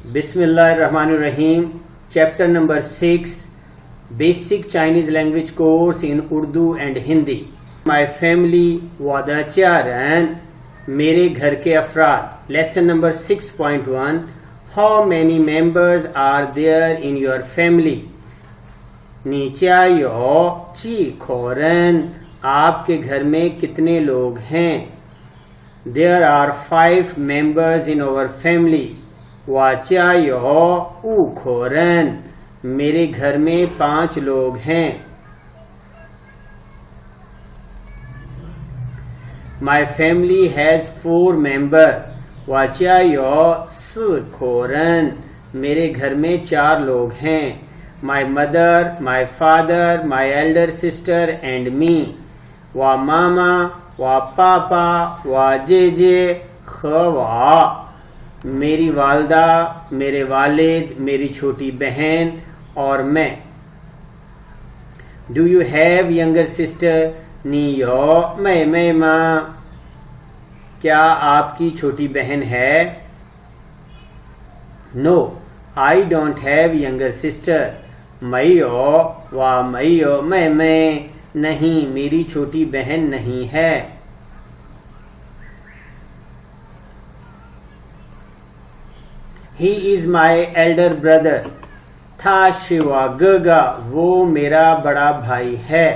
Bismillahirrahmanirrahim. Chapter number 6, Basic Chinese Language Course in Urdu and Hindi. My family Wadacharan, मेरे घर के अफराद. Lesson number 6.1. How many members are there in your family? नीचायो ची खोरन, आपके घर में कितने लोग हैं? There are 5 members in our family. वाचायो ऊ खोरन, मेरे घर में 5 लोग हैं. My family has 4 members. वाचायो स खोरन, मेरे घर में 4 लोग हैं. My mother, my father, my elder sister and me. वा मामा, वा पापा, वा जेजे, खवा, मेरी वालदा, मेरे वालिद, मेरी छोटी बहन और मैं. Do you have younger sister? Neo मैं माँ, क्या आपकी छोटी बहन है? No, I don't have younger sister. मैयो वा मैयो मैं, नहीं मेरी छोटी बहन नहीं है. He is my elder brother. था शिवा गगा, वो मेरा बड़ा भाई है.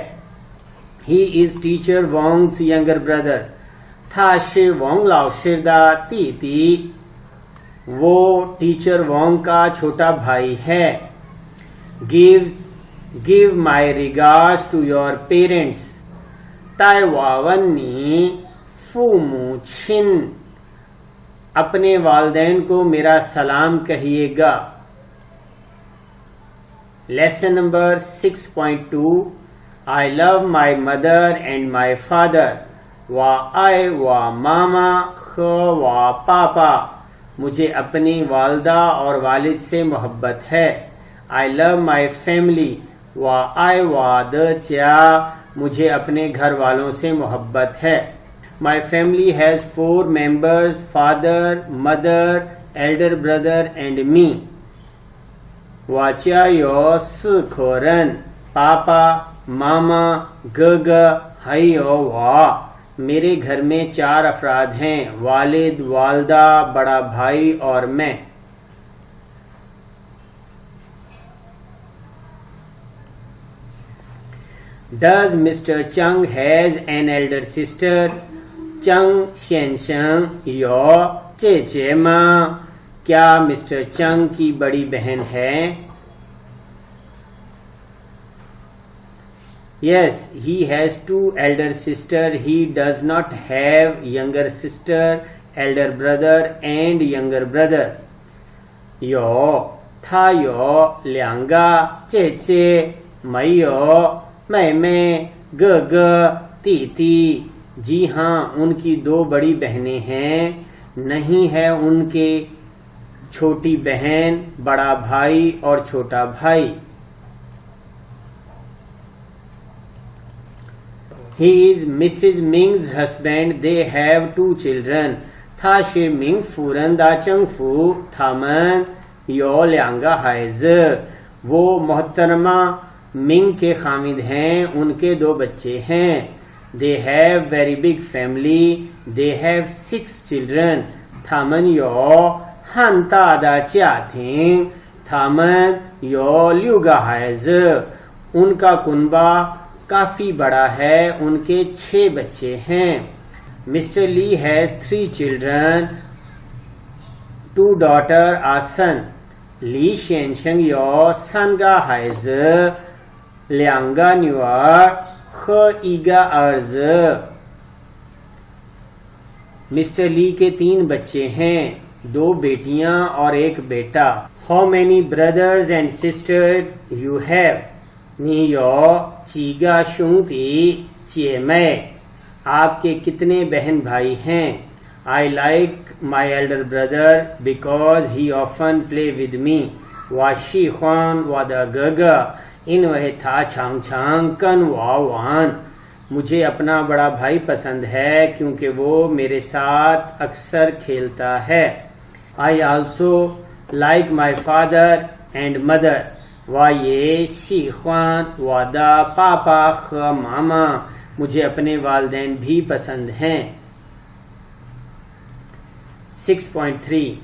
He is teacher Wong's younger brother. था शि वोंग लाओ शिरदा ती, वो टीचर वोंग का छोटा भाई है. Give my regards to your parents. ताइवावनी फूमू छिन, अपने वालदैन को मेरा सलाम कहिएगा. Lesson number 6.2. I love my mother and my father. वा आई वा मामा ख वा पापा, मुझे अपनी वालदा और वालिद से मोहब्बत है. I love my family. वा आई वा द च्या, मुझे अपने घर वालों से मोहब्बत है. My family has 4 members: father, mother, elder brother and me. वाचायो स खोरन, पापा, मामा, गगा, हाइयो वा, मेरे घर में 4 अफराद हैं: वालिद, वालदा, बड़ा भाई और मैं. Does Mr. Chang has an elder sister? चंग शेनशंग यो चेचे माँ, क्या मिस्टर चंग की बड़ी बहन है? Yes, he has 2 elder sisters. He does not have younger sister, elder brother and younger brother. यो था यो ल्यांगा चेचे मैयो मैं ग ती, जी हाँ उनकी 2 बड़ी बहनें हैं. नहीं है उनके छोटी बहन, बड़ा भाई और छोटा भाई. He is Mrs. Ming's husband. They have 2 children. था शे मिंग फूरन दा चंगफू थामन यो ल्यांगा हाइज, वो मोहतरमा मिंग के खामिद हैं, उनके 2 बच्चे हैं. They have very big family. They have 6 children. थामन यो हंता दा चाथिंग, थामन यो ल्यूगा हाइज, उनका कुनबा काफी बड़ा है, उनके 6 बच्चे हैं. Mr. Lee has 3 children. 2 daughters are son. Lee Shensheng yo sanga हाइज, ल्यांगा न्यूआ ख ईगा अर्ज. मिस्टर ली के 3 बच्चे हैं, 2 बेटियां और 1 बेटा. How many brothers and sisters you have? नियो चीगा शुंगती चेमै, आपके कितने बहन भाई हैं? I like my elder brother because he often play with me. Vashi ख्वान वादा गगा, इन वह था छांग छांग कन वावान, मुझे अपना बड़ा भाई पसंद है क्योंकि वो मेरे साथ अक्सर खेलता है. I also like my father and mother. 我也喜欢我的爸爸和妈妈 मुझे अपने वालिदैन भी पसंद हैं. 6.3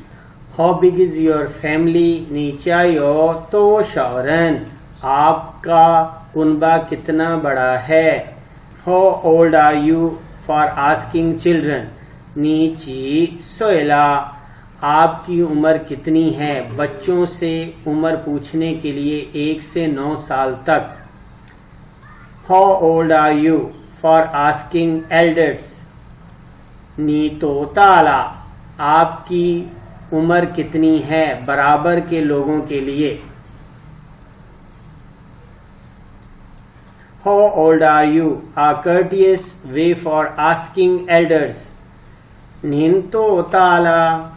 How big is your family? 你家有多少人? आपका कुनबा कितना बड़ा है? How old are you for asking children? 你几岁了? आपकी उम्र कितनी है? बच्चों से उम्र पूछने के लिए 1 से 9 साल तक. How old are you for asking elders? 你多大了? आपकी उम्र कितनी है? बराबर के लोगों के लिए. How old are you? A courteous way for asking elders. 您多大了?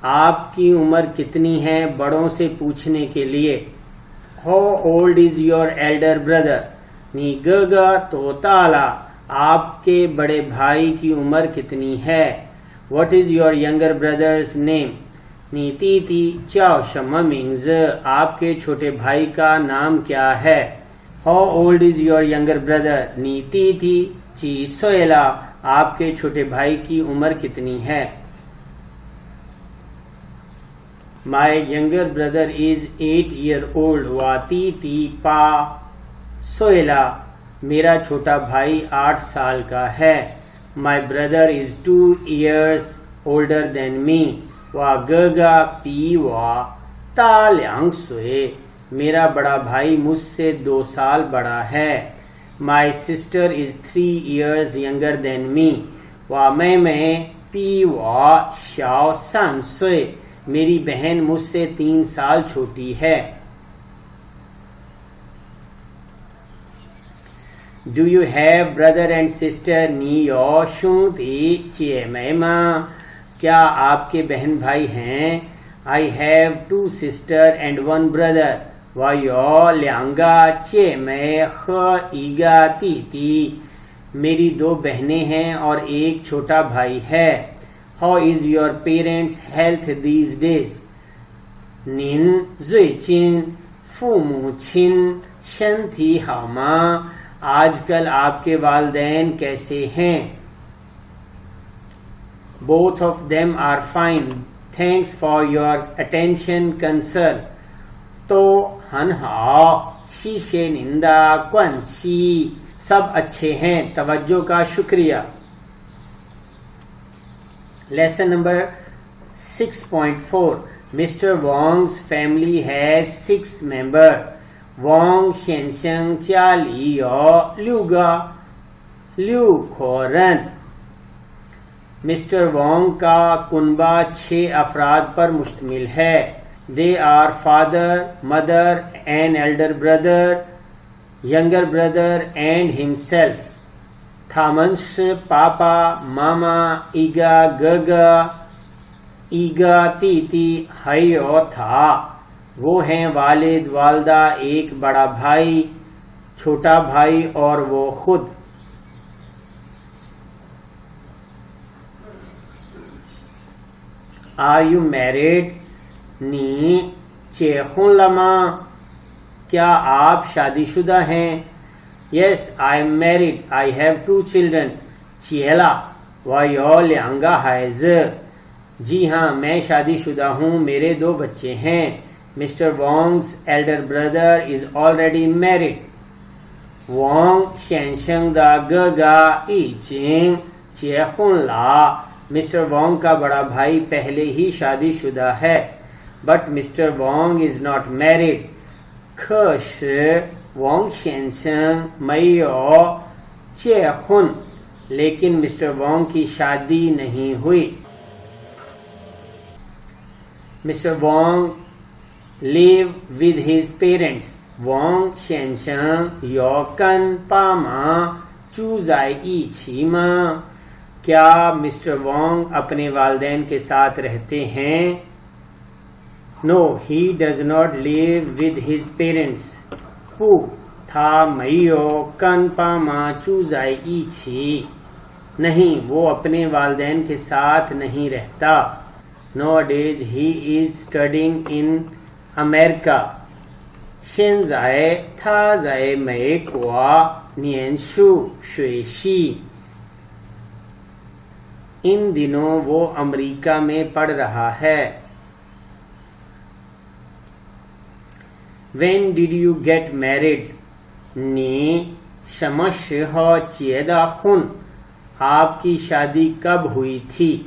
आपकी उम्र कितनी है? बड़ों से पूछने के लिए. How old is your elder brother? 你哥哥多大了? आपके बड़े भाई की उम्र कितनी है? What is your younger brother's name? 你弟弟叫什么名字? आपके छोटे भाई का नाम क्या है? How old is your younger brother? 你弟弟几岁了? आपके छोटे भाई की उम्र कितनी है? My younger brother is 8-year-old. 我弟弟8岁了. मेरा छोटा भाई 8 साल का है. My brother is 2 years older than me. 我哥哥比我大2岁. मेरा बड़ा भाई मुझसे 2 साल बड़ा है. My sister is 3 years younger than me. 我妹妹比我小3岁. मेरी बहन मुझसे 3 साल छोटी है. Do you have brother and sister? 你有兄弟姐妹吗? क्या आपके बहन भाई हैं? I have 2 sisters and 1 brother. 我有2个姐妹和1个弟弟. मेरी 2 बहनें हैं और 1 छोटा भाई है. How is your parents' health these days? 您最近父母亲身体好吗? आजकल आपके वालिदैन कैसे हैं? Both of them are fine. Thanks for your attention, concern. 都很好, 谢谢您的关心. सब अच्छे हैं, तवज्जो का शुक्रिया. Lesson number 6.4 Mr. Wong's family has 6 members. Wong 先生家里有6口人. Mr. Wong का कुनबा 6 अफराद पर मुश्तमिल है. They are father, mother, an elder brother, younger brother and himself. 他们是爸爸、妈妈、一个哥哥、一个弟弟，还有他。वो हैं वालिद, वालदा, एक बड़ा भाई, छोटा भाई और वो खुद. Are you married? 你结婚了吗? क्या आप शादीशुदा हैं? Yes, I am married. I have 2 children. 结了, 我有2个孩子. जी हाँ, मैं शादीशुदा हूँ, मेरे 2 बच्चे हैं. Mr. Wong's elder brother is already married. Wong 先生的哥哥已经结婚了. Mr. Wong का बड़ा भाई पहले ही शादीशुदा है. But Mr. Wong is not married. 可是 Wong 先生没有结婚. लेकिन Mr. Wong की शादी नहीं हुई. Mr. Wong live with his parents. Wong 先生有跟爸妈住在一起吗? क्या मिस्टर वोंग अपने वालिदैन के साथ रहते हैं? No, he does not live with his parents. 不，他没有跟爸妈住在一起. नहीं, वो अपने वालिदैन के साथ नहीं रहता. Nowadays he is studying in America. 现在他在美国念书学习。इन दिनों वो अमेरिका में पढ़ रहा है। When did you get married? 你什么时候结的婚？आपकी शादी कब हुई थी?